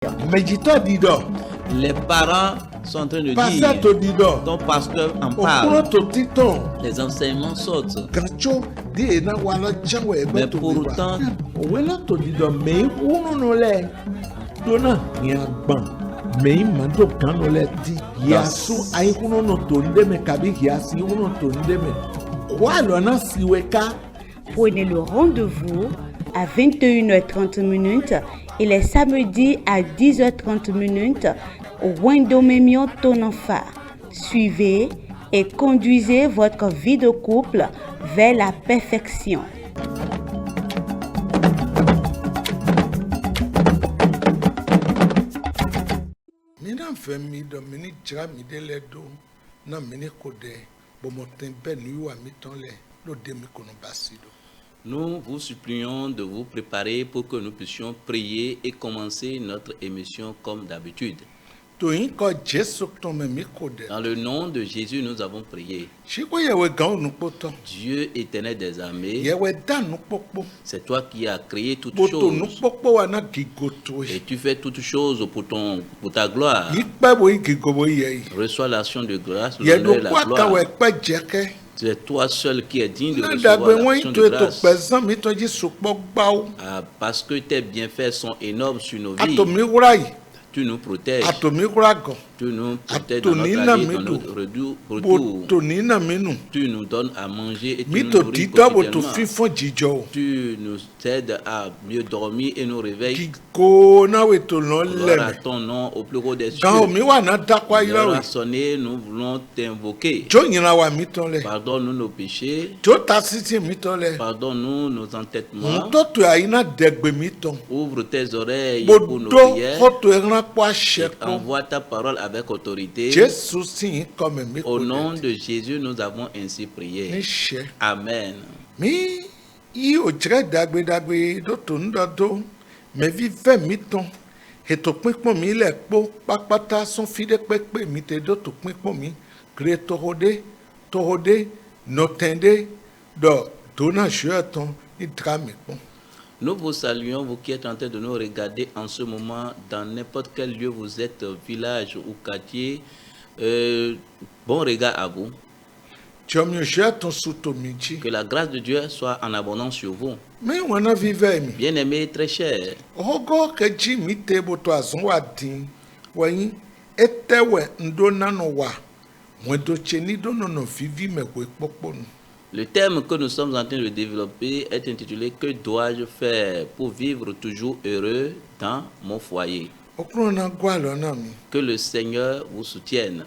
Les parents sont en train de dire, ton pasteur en parle, les enseignements sautent. Mais pour autant, prenez le rendez-vous à 21h30 et les samedis à 10h30 au Wendomemion Tononfa. Suivez et conduisez votre vie de couple vers la perfection. Nous vous supplions de vous préparer pour que nous puissions prier et commencer notre émission comme d'habitude. Dans le nom de Jésus, nous avons prié. Dieu éternel des armées, c'est toi qui as créé toutes choses. Et tu fais toutes choses pour ta gloire. Reçois l'action de grâce, l'honneur et la gloire. C'est toi seul qui es digne de recevoir l'action de grâce. Parce que tes bienfaits sont énormes sur nos vies. Tu nous protèges. Tu nous protèges dans notre aller, dans notre retour. Tu nous donnes à manger et tu nous nourris quotidiennement. Tu nous aides à mieux dormir et nous réveilles. Gloire à ton nom au plus haut des cieux. L'heure a sonné, nous voulons t'invoquer. Pardonne-nous nos péchés. Pardonne-nous nos entêtements. Ouvre tes oreilles pour nos prières. Envoie ta parole avec autorité. Au nom de Jésus, nous avons ainsi prié. Amen. Nous vous saluons, vous qui êtes en train de nous regarder en ce moment, dans n'importe quel lieu vous êtes, village ou quartier. Bon regard à vous. Que la grâce de Dieu soit en abondance sur vous. Bien-aimés, très chers. Le thème que nous sommes en train de développer est intitulé « Que dois-je faire pour vivre toujours heureux dans mon foyer ?» Que le Seigneur vous soutienne.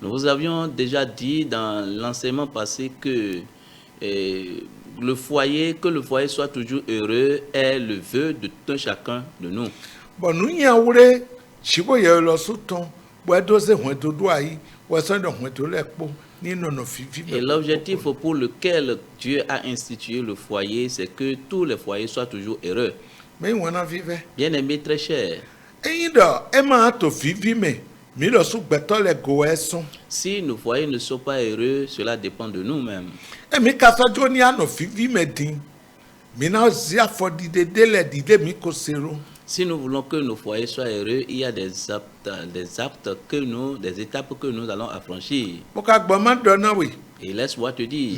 Nous vous avions déjà dit dans l'enseignement passé que que le foyer soit toujours heureux est le vœu de tout chacun de nous. Et l'objectif pour lequel Dieu a institué le foyer, c'est que tous les foyers soient toujours heureux. Bien-aimés, très chers. Si nos foyers ne sont pas heureux, cela dépend de nous-mêmes. Si nous voulons que nos foyers soient heureux, il y a des étapes que nous allons affranchir. Et laisse-moi te dire.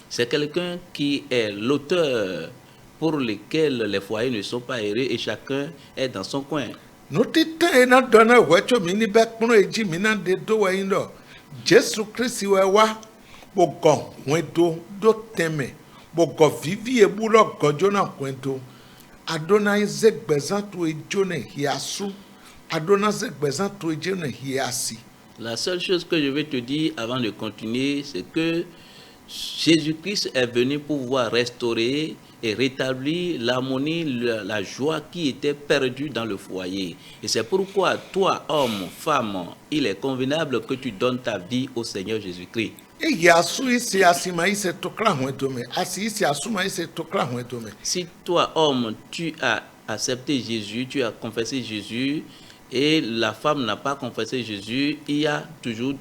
C'est quelqu'un qui est l'auteur pour lequel les foyers ne sont pas heureux et chacun est dans son coin. La seule chose que je vais te dire avant de continuer, c'est que Jésus-Christ est venu pour pouvoir restaurer et rétablir l'harmonie, la joie qui était perdue dans le foyer. Et c'est pourquoi toi, homme, femme, il est convenable que tu donnes ta vie au Seigneur Jésus-Christ. Si toi, homme, tu as accepté Jésus, tu as confessé Jésus, et la femme n'a pas confessé Jésus, il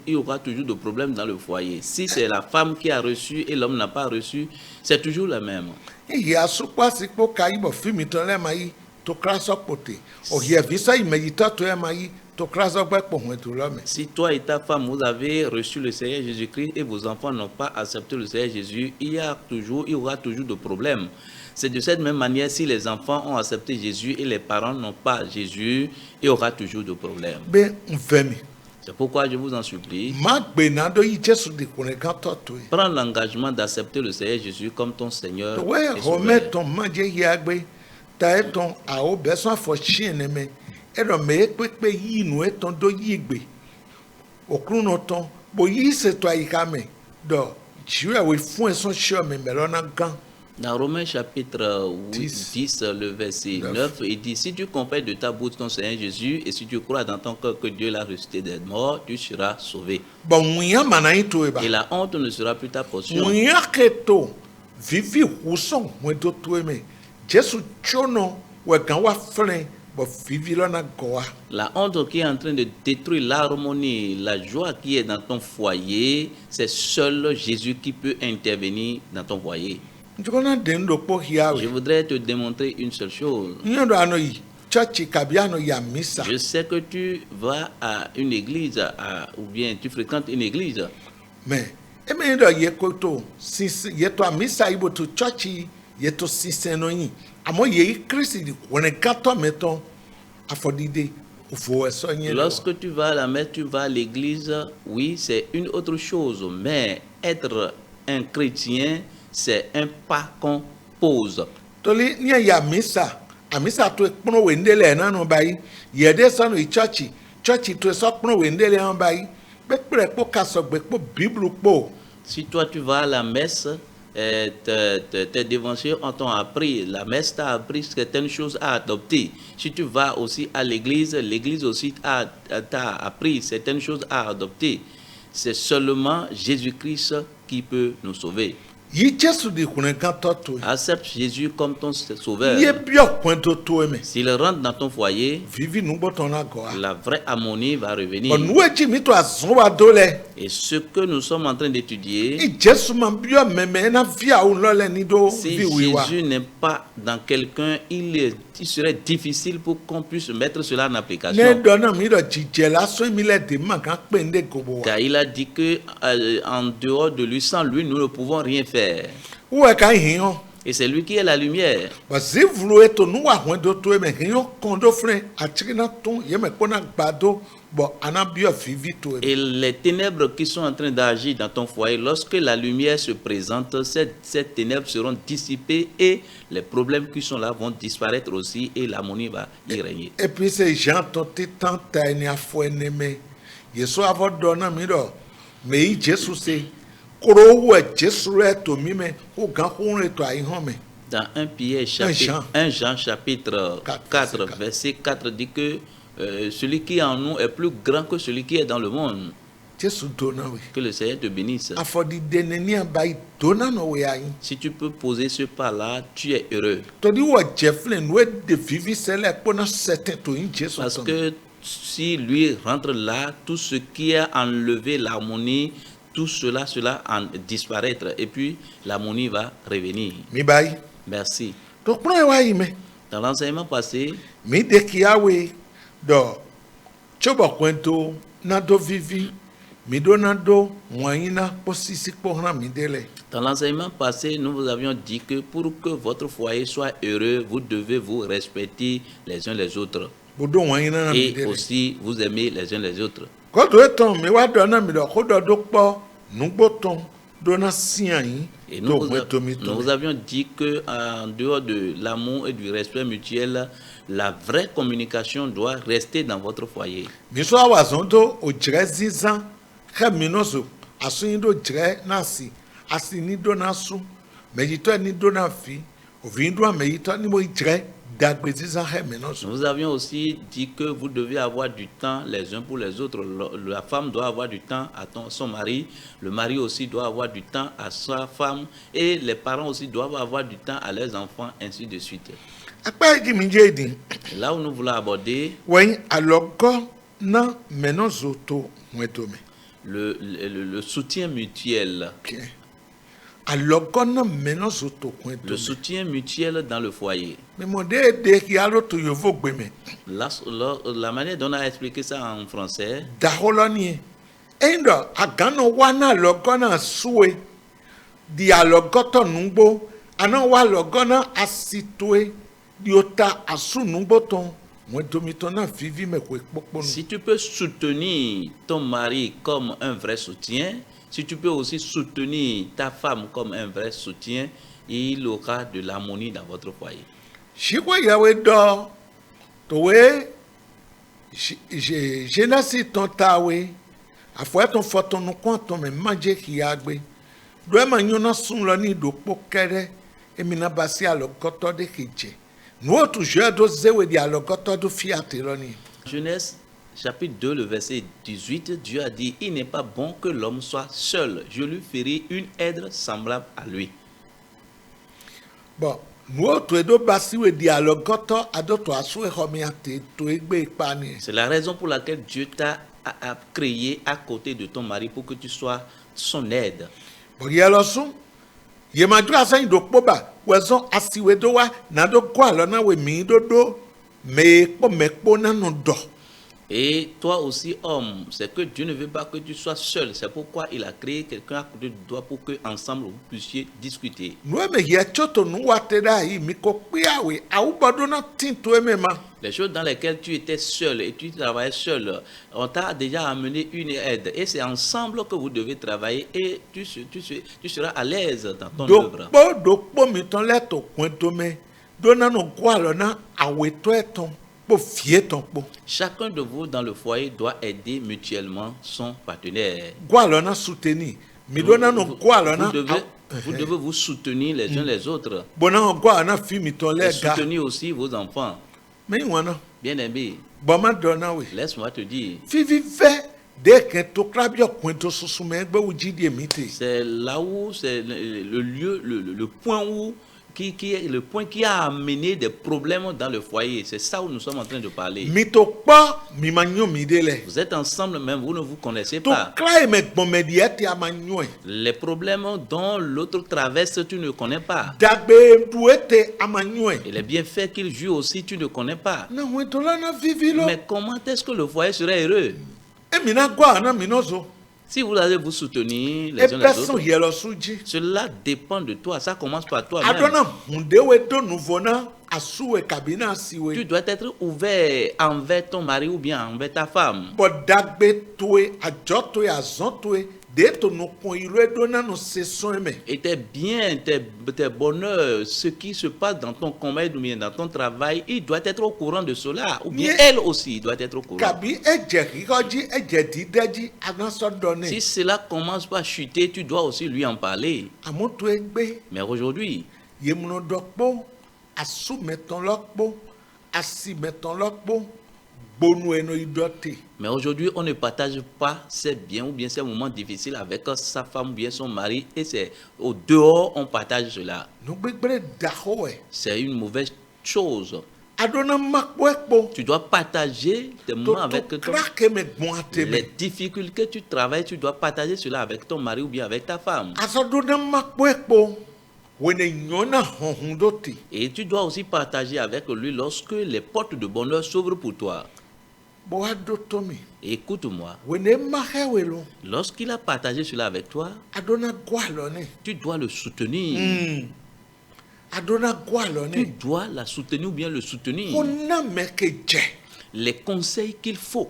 y aura toujours de problèmes dans le foyer. Si c'est la femme qui a reçu et l'homme n'a pas reçu, c'est toujours la même. Si toi et ta femme, vous avez reçu le Seigneur Jésus-Christ et vos enfants n'ont pas accepté le Seigneur Jésus, il y aura toujours de problèmes. C'est de cette même manière, si les enfants ont accepté Jésus et les parents n'ont pas Jésus, il y aura toujours de problèmes. C'est pourquoi je vous en supplie, prends l'engagement d'accepter le Seigneur Jésus comme ton Seigneur et Sauveur. Dans Romains chapitre 10, le verset 9, il dit, si tu confesses de ta bouche ton Seigneur Jésus et si tu crois dans ton cœur que Dieu l'a ressuscité des morts, tu seras sauvé. Et la honte ne sera plus ta portion. La honte qui est en train de détruire l'harmonie, la joie qui est dans ton foyer, c'est seul Jésus qui peut intervenir dans ton foyer. Je voudrais te démontrer une seule chose. Je sais que tu vas à une église, ou bien tu fréquentes une église. Mais lorsque tu vas à la messe, tu vas à l'église, oui, c'est une autre chose. Mais être un chrétien, c'est un pas qu'on pose. Si toi tu vas à la messe, tes dévanciers t'ont appris, la messe t'a appris certaines choses à adopter. Si tu vas aussi à l'église, l'église aussi t'a appris certaines choses à adopter. C'est seulement Jésus-Christ qui peut nous sauver. Accepte Jésus comme ton sauveur. S'il rentre dans ton foyer, la vraie harmonie va revenir. Et ce que nous sommes en train d'étudier, si Jésus n'est pas dans quelqu'un, il serait difficile pour qu'on puisse mettre cela en application. Car il a dit que en dehors de lui, sans lui, nous ne pouvons rien faire. Et c'est lui qui est la lumière. Et les ténèbres qui sont en train d'agir dans ton foyer, lorsque la lumière se présente, ces ténèbres seront dissipées et les problèmes qui sont là vont disparaître aussi et l'harmonie va y régner. Et puis ces gens t'ont tant mais Jésus c'est dans 1 Jean chapitre 4, verset 4 dit que celui qui est en nous est plus grand que celui qui est dans le monde. Que le Seigneur te bénisse. Si tu peux poser ce pas-là, tu es heureux. Parce que si lui rentre là, tout ce qui a enlevé l'harmonie, tout cela disparaître et puis l'harmonie va revenir. Merci. Dans l'enseignement passé, nous vous avions dit que pour que votre foyer soit heureux, vous devez vous respecter les uns les autres. Et aussi vous aimer les uns les autres. Et nous vous avions dit que en dehors de l'amour et du respect mutuel, la vraie communication doit rester dans votre foyer. Nous avions aussi dit que vous devez avoir du temps les uns pour les autres. La femme doit avoir du temps à son mari, le mari aussi doit avoir du temps à sa femme et les parents aussi doivent avoir du temps à leurs enfants, ainsi de suite. Là où nous voulons aborder le soutien mutuel. Le soutien mutuel dans le foyer. La manière dont on a expliqué ça en français. Si tu peux soutenir ton mari comme un vrai soutien, si tu peux aussi soutenir ta femme comme un vrai soutien, il aura de l'harmonie dans votre foyer. Genèse chapitre 2, le verset 18, Dieu a dit, il n'est pas bon que l'homme soit seul. Je lui ferai une aide semblable à lui. Bon, c'est la raison pour laquelle Dieu t'a créé à côté de ton mari pour que tu sois son aide. Et toi aussi, homme, c'est que Dieu ne veut pas que tu sois seul. C'est pourquoi il a créé quelqu'un à côté de toi pour que ensemble vous puissiez discuter. Les choses dans lesquelles tu étais seul et tu travaillais seul, on t'a déjà amené une aide. Et c'est ensemble que vous devez travailler et tu seras à l'aise dans ton œuvre. Chacun de vous dans le foyer doit aider mutuellement son partenaire. Vous devez vous soutenir les uns les autres. Et soutenir aussi vos enfants. Bien aimé, laisse-moi te dire. C'est là où c'est le lieu, le point où qui est le point qui a amené des problèmes dans le foyer. C'est ça où nous sommes en train de parler. Vous êtes ensemble, même vous ne vous connaissez pas. Les problèmes dont l'autre traverse, tu ne connais pas. Et les bienfaits qu'il joue aussi, tu ne connais pas. Mais comment est-ce que le foyer serait heureux? Si vous allez vous soutenir les uns les autres, cela dépend de toi. Ça commence par toi-même. Tu dois être ouvert envers ton mari ou bien envers ta femme. Et tes biens, tes bonheurs, ce qui se passe dans ton commerce ou bien dans ton travail, il doit être au courant de cela. Ou bien elle aussi doit être au courant. Si cela commence par chuter, tu dois aussi lui en parler. Mais aujourd'hui, mais aujourd'hui, on ne partage pas ses biens ou bien ses moments difficiles avec sa femme ou bien son mari. Et c'est au dehors, on partage cela. C'est une mauvaise chose. Tu dois partager tes moments avec ton mari. Les difficultés que tu travailles, tu dois partager cela avec ton mari ou bien avec ta femme. Et tu dois aussi partager avec lui lorsque les portes de bonheur s'ouvrent pour toi. Écoute-moi. Lorsqu'il a partagé cela avec toi, tu dois le soutenir. Tu dois la soutenir ou bien le soutenir. Les conseils qu'il faut.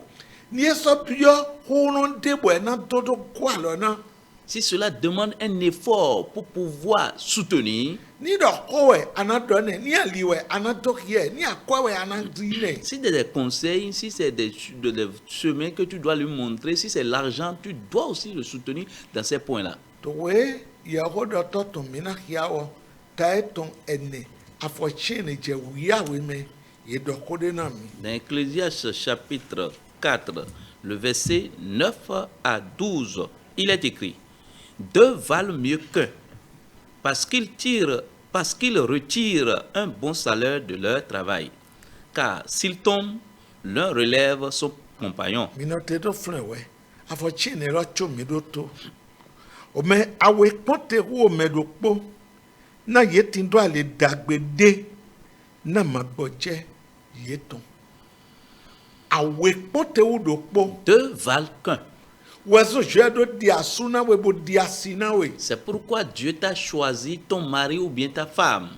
Si cela demande un effort pour pouvoir soutenir, si c'est des conseils, si c'est des chemins que tu dois lui montrer, si c'est l'argent, tu dois aussi le soutenir dans ces points-là. Dans Ecclésiaste chapitre 4, le verset 9 à 12, il est écrit: deux valent mieux qu'un, parce qu'ils retirent un bon salaire de leur travail. Car s'ils tombent, l'un relève son compagnon. Deux valent qu'un. C'est pourquoi Dieu t'a choisi ton mari ou bien ta femme.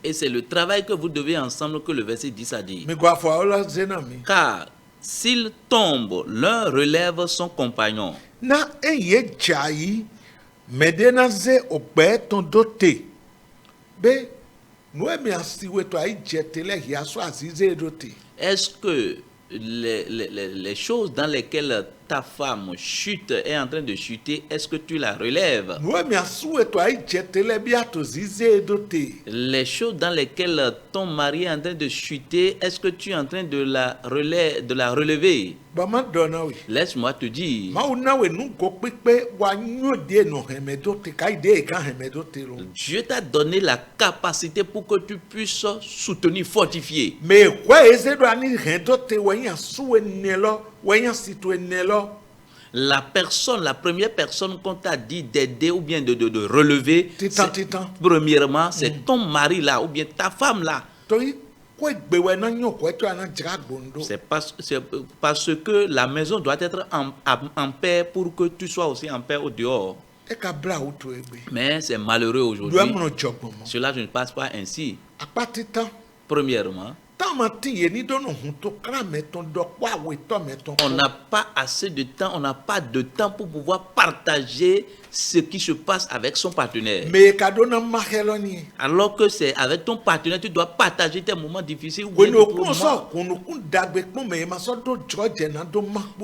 Et c'est le travail que vous devez ensemble que le verset 10 a dit. Car s'il tombe, l'un relève son compagnon. Est-ce que les choses dans lesquelles ta femme chute est en train de chuter, est-ce que tu la relèves? Les choses dans lesquelles ton mari est en train de chuter, est-ce que tu es en train de la relever? Laisse-moi te dire. Dieu t'a donné la capacité pour que tu puisses soutenir, fortifier. La première personne qu'on t'a dit d'aider ou bien de relever, premièrement, c'est ton mari là ou bien ta femme là. C'est parce que la maison doit être en paix pour que tu sois aussi en paix au dehors. Mais c'est malheureux aujourd'hui. Cela ne passe pas ainsi. Premièrement, on n'a pas assez de temps, on n'a pas de temps pour pouvoir partager ce qui se passe avec son partenaire. Alors que c'est avec ton partenaire, tu dois partager tes moments difficiles.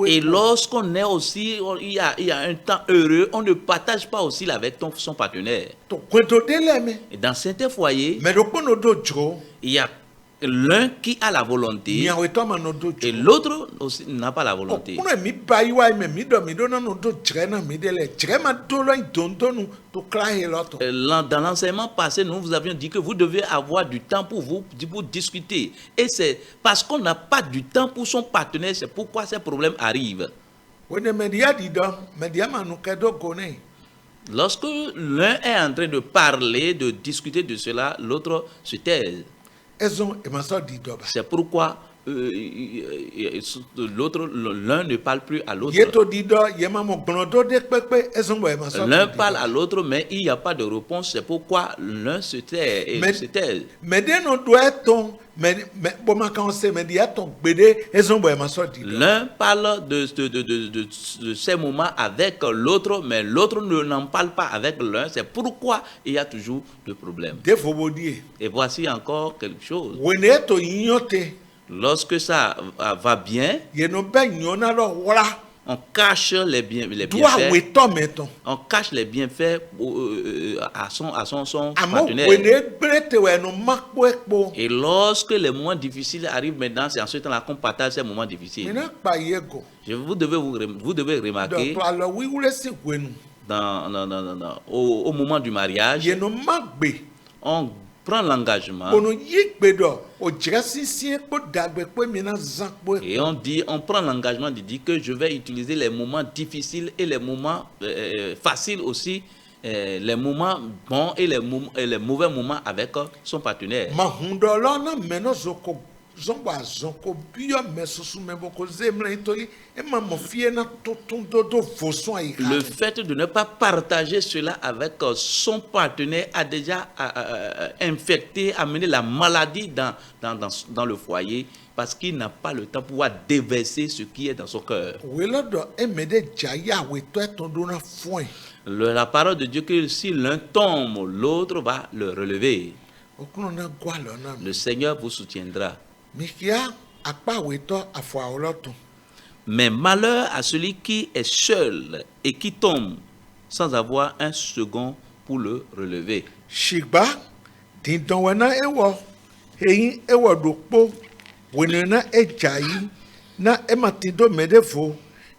Et lorsqu'on est aussi, il y a un temps heureux, on ne partage pas aussi avec son partenaire. Et dans certains foyers, il y a l'un qui a la volonté et l'autre aussi n'a pas la volonté. Dans l'enseignement passé, nous vous avions dit que vous devez avoir du temps pour discuter. Et c'est parce qu'on n'a pas du temps pour son partenaire, c'est pourquoi ces problèmes arrivent. Lorsque l'un est en train de parler, de discuter de cela, l'autre se taise. C'est pourquoi l'un ne parle plus à l'autre. L'un parle à l'autre, mais il n'y a pas de réponse. C'est pourquoi l'un se tait. L'un parle de ces moments avec l'autre, mais l'autre n'en parle pas avec l'un. C'est pourquoi il y a toujours de problèmes. Et voici encore quelque chose. Lorsque ça va bien, on cache les bienfaits. On cache les bienfaits à son partenaire. Et lorsque les moments difficiles arrivent maintenant, c'est ensuite là qu'on partage ces moments difficiles. Vous devez remarquer au moment du mariage, on prend l'engagement et on prend l'engagement de dire que je vais utiliser les moments difficiles et les moments faciles aussi, les moments bons et les mauvais moments avec son partenaire. Le fait de ne pas partager cela avec son partenaire a déjà infecté, amené la maladie dans le foyer parce qu'il n'a pas le temps pour pouvoir déverser ce qui est dans son cœur. La parole de Dieu que si l'un tombe, l'autre va le relever. Le Seigneur vous soutiendra. Mais malheur à celui qui est seul et qui tombe sans avoir un second pour le relever. Shigba, dindonwana ewo, heyin ewo dokpo, wenena ejayi, na ematindo medefo,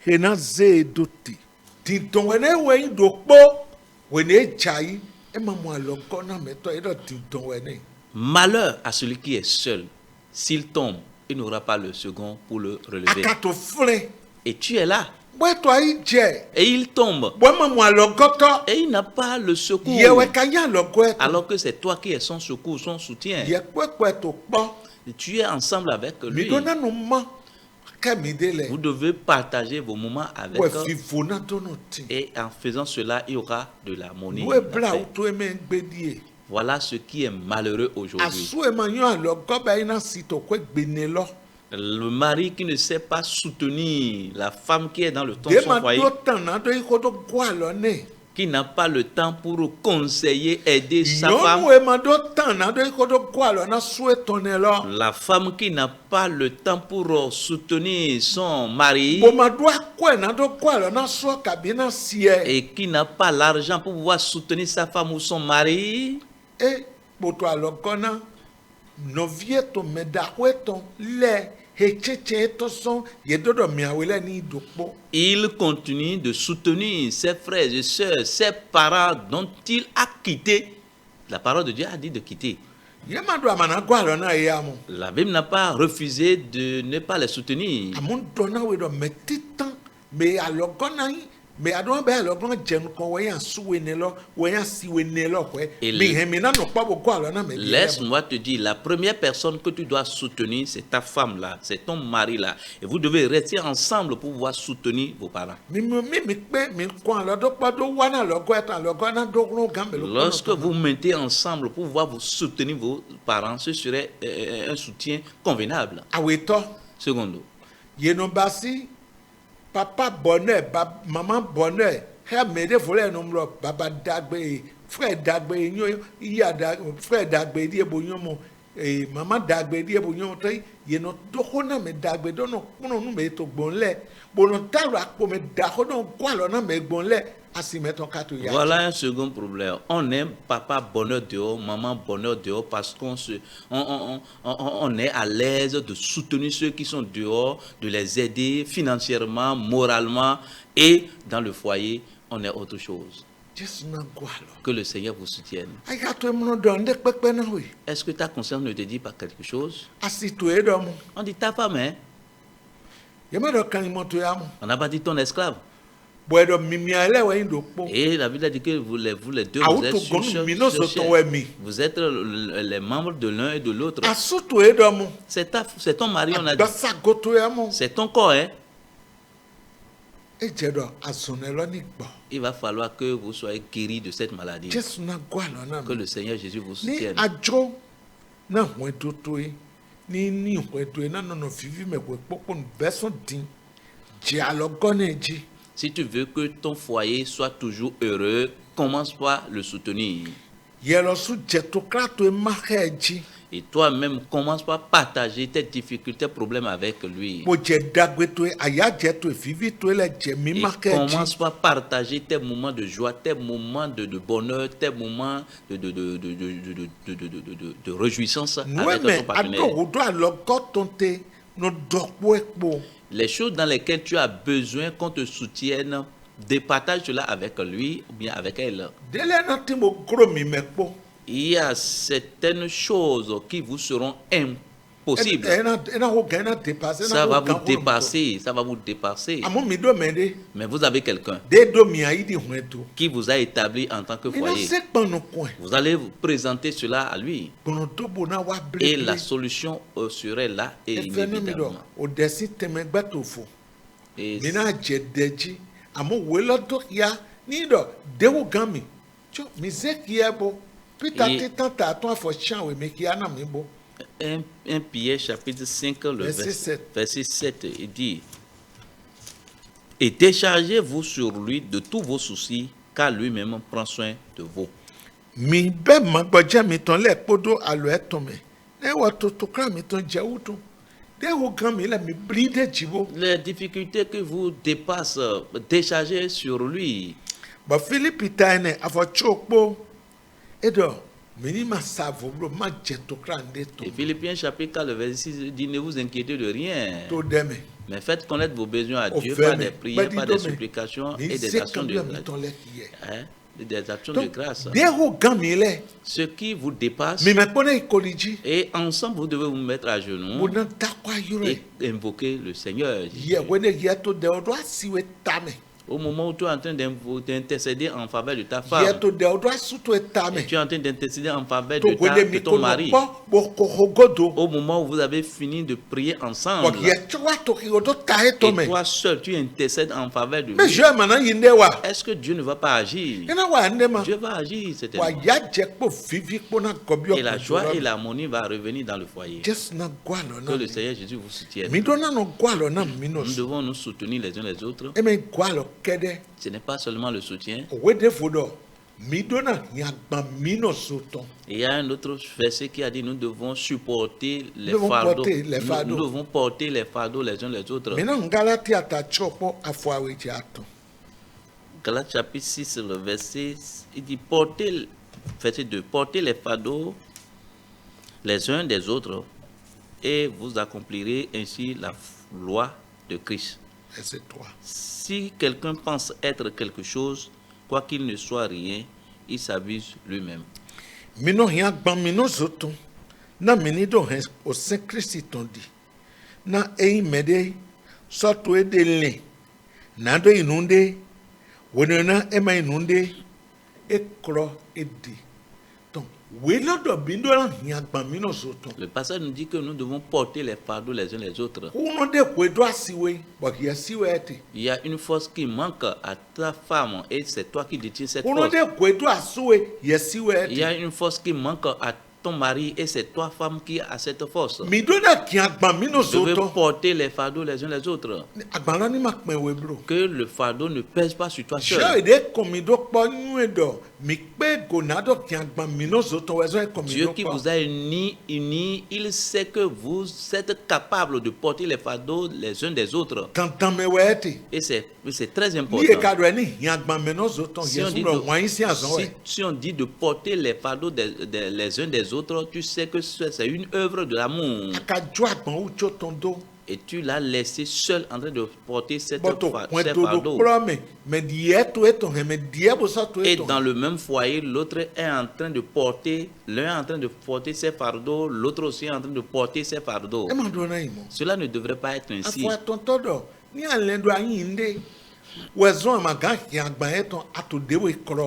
hena ze doti. Dindonwana ewo yin dokpo, wene ejayi, emamwa lonko na meto edo dindonwane. Malheur à celui qui est seul. S'il tombe, il n'aura pas le second pour le relever. Akato fle. Et tu es là. Et il tombe. Et il n'a pas le secours. Alors que c'est toi qui es son secours, son soutien. Et tu es ensemble avec lui. Vous devez partager vos moments avec lui. Et en faisant cela, il y aura de l'harmonie. Voilà ce qui est malheureux aujourd'hui. Le mari qui ne sait pas soutenir la femme qui est dans le temps de son foyer, qui n'a pas le temps pour conseiller, aider sa femme, la femme qui n'a pas le temps pour soutenir son mari et qui n'a pas l'argent pour pouvoir soutenir sa femme ou son mari. Il continue de soutenir ses frères et sœurs, ses parents dont il a quitté. La parole de Dieu a dit de quitter. La Bible n'a pas refusé de ne pas les soutenir. Laisse-moi te dire, la première personne que tu dois soutenir, c'est ta femme là, c'est ton mari là. Et vous devez rester ensemble pour pouvoir soutenir vos parents. Lorsque vous mettez ensemble pour pouvoir vous soutenir vos parents, ce serait un soutien convenable. Secondo. Papa bonheur, maman bonheur, mede volé nombre, baba dagbe, frère dagbe, frère dagbe die bonyomo, maman dagbe die bonyomo tay, yeno dohona me dagbe dono, kono nu me to bonle, bono tara ko me dahono kwalo na me bonle. Voilà un second problème. On aime papa bonheur dehors, maman bonheur dehors parce qu'on est à l'aise de soutenir ceux qui sont dehors, de les aider financièrement, moralement et dans le foyer, on est autre chose. Que le Seigneur vous soutienne. Est-ce que ta conscience ne te dit pas quelque chose? On dit ta femme, hein? On n'a pas dit ton esclave. Et la Bible a dit que vous les deux, vous êtes les membres de l'un et de l'autre. C'est ton mari, on a dit. C'est ton corps, hein? Il va falloir que vous soyez guéris de cette maladie. Que le Seigneur Jésus vous soutienne. Si tu veux que ton foyer soit toujours heureux, commence par le soutenir. Et toi-même, commence par partager tes difficultés, problèmes avec lui. Et commence par partager tes moments de joie, tes moments de bonheur, tes moments de réjouissance avec ton partenaire. Les choses dans lesquelles tu as besoin qu'on te soutienne, départage cela avec lui ou bien avec elle. Il y a certaines choses qui vous seront impossibles. Ça va vous dépasser, ça va vous dépasser. Mais vous avez quelqu'un qui vous a établi en tant que foyer. Vous allez vous présenter cela à lui. Et la solution serait là et inévitablement. Et un Pierre chapitre 5, le verset 7, il dit: et déchargez-vous sur lui de tous vos soucis, car lui-même prend soin de vous. Les difficultés que vous dépassent, déchargez sur lui. Ba Philippe taine avochokpo edo minima savo bro ma jeto krande to. Et Philippiens chapitre 4 le verset 6 dit ne vous inquiétez de rien. To deme. Mais faites connaître vos besoins à Dieu par des prières, par des supplications et des actions de grâce. Hein? Des actions de grâce. Ce qui vous dépasse. Et ensemble, vous devez vous mettre à genoux et invoquer le Seigneur. Au moment où tu es en train d'intercéder en faveur de ta femme, et tu es en train d'intercéder en faveur de ton mari, au moment où vous avez fini de prier ensemble, et toi seul, tu intercèdes en faveur de lui, est-ce que Dieu ne va pas agir? Dieu va agir, certainement. Et la joie et l'harmonie vont revenir dans le foyer. Que le Seigneur Jésus vous soutienne. Nous devons nous soutenir les uns les autres. Ce n'est pas seulement le soutien. Il y a un autre verset qui a dit nous devons supporter les fardeaux. Nous devons porter les fardeaux les uns les autres. Galates chapitre 6, le verset, il dit verset 2, portez les fardeaux les uns des autres et vous accomplirez ainsi la loi de Christ. Verset 3. Si quelqu'un pense être quelque chose, quoi qu'il ne soit rien, il s'abuse lui-même. Mino rien ban mino zoton. Na menido au Saint Christ tondi. Na mede soto edele. Na do inunde. Wonena ema inunde ekro edi. Le passage nous dit que nous devons porter les fardeaux les uns les autres. Il y a une force qui manque à ta femme et c'est toi qui détiens cette force. Il y a une force qui manque à ton mari et c'est toi femme qui a cette force. Vous devez porter les fardeaux les uns les autres. Que le fardeau ne pèse pas sur toi seul. Dieu qui vous a unis, il sait que vous êtes capable de porter les fardeaux les uns des autres. Et c'est très important. Si on dit de porter les fardeaux les uns des autres, tu sais que c'est une œuvre de l'amour. Et tu l'as laissé seul en train de porter ces fardeaux. Et dans le même foyer, l'autre est en train de porter, l'un est en train de porter ses fardeaux, l'autre aussi est en train de porter ses fardeaux. Cela ne devrait pas être ainsi.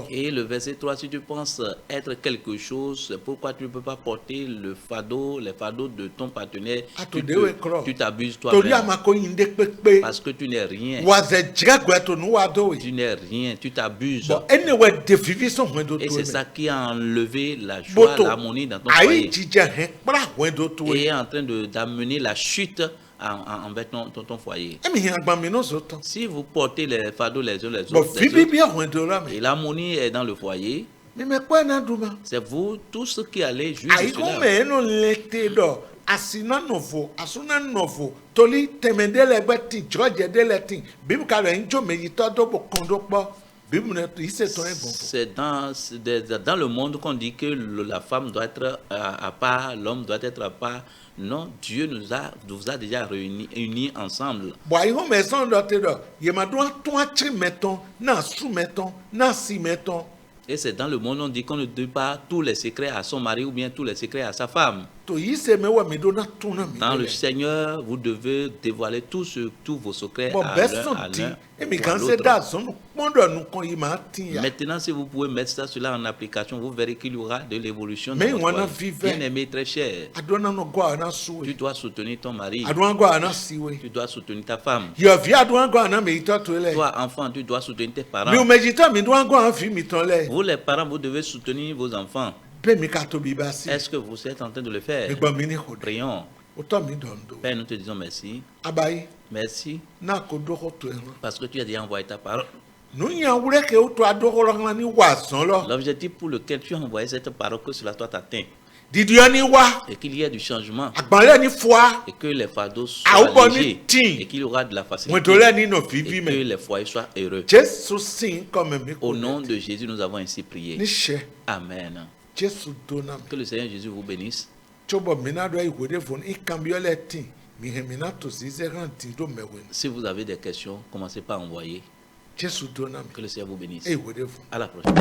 Et le verset 3, si tu penses être quelque chose, c'est pourquoi tu ne peux pas porter les fardeaux de ton partenaire. Tu t'abuses toi-même. Parce que tu n'es rien. Tu n'es rien, tu t'abuses. Et c'est ça qui a enlevé la joie, l'harmonie dans ton foyer. Et est en train d'amener la chute envers ton foyer. Si vous portez les fardeaux les uns les autres, et l'harmonie est dans le foyer, c'est vous tous qui allez juger cela. Asina novo, asuna novo, toli temendele beti, George deleti, bibu kalo enjo medita dobo kondokba. C'est dans le monde qu'on dit que la femme doit être à part, l'homme doit être à part. Non, Dieu nous a déjà réunis ensemble. Et c'est dans le monde on dit qu'on ne donne pas tous les secrets à son mari ou bien tous les secrets à sa femme. Dans le Seigneur, vous devez dévoiler tous vos secrets à l'un. Maintenant, si vous pouvez mettre cela en application, vous verrez qu'il y aura de l'évolution. Bien aimé, très cher, tu dois soutenir ton mari. Tu dois soutenir ta femme. Toi, enfant, tu dois soutenir tes parents. Vous, les parents, vous devez soutenir vos enfants. Est-ce que vous êtes en train de le faire? Prions. Père, nous te disons merci. Merci. Parce que tu as déjà envoyé ta parole. L'objectif pour lequel tu as envoyé cette parole, que cela soit atteint. Et qu'il y ait du changement. Et que les fardeaux soient légers. Et qu'il y aura de la facilité. Et que les foyers soient heureux. Au nom de Jésus, nous avons ainsi prié. Amen. Que le Seigneur Jésus vous bénisse. Si vous avez des questions, commencez par envoyer. Que le Seigneur vous bénisse. À la prochaine.